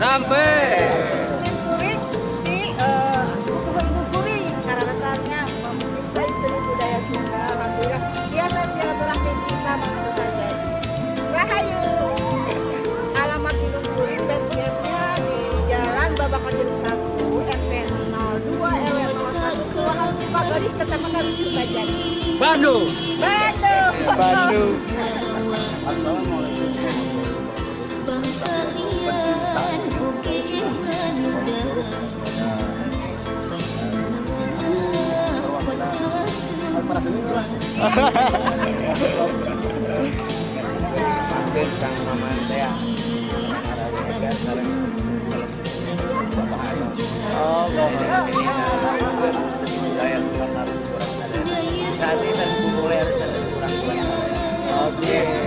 Sampai. Simkuring di Guguring karena rasanya mencintai seni budaya Sunda. Alhamdulillah biasa silaturahmi di Taman Sukaja. Rahayu. Alamat di Guguring base campnya di Jalan Babakan 1 RT 02 RW 01 Kelurahan Sukabari Kecamatan Sukaja. Bandung. Bandung. Bandung. Assalamualaikum. Para seni lah. Manten kang mama saya. Oh, saya sebentar kurang ada. Saya dan populer kurang. Oke.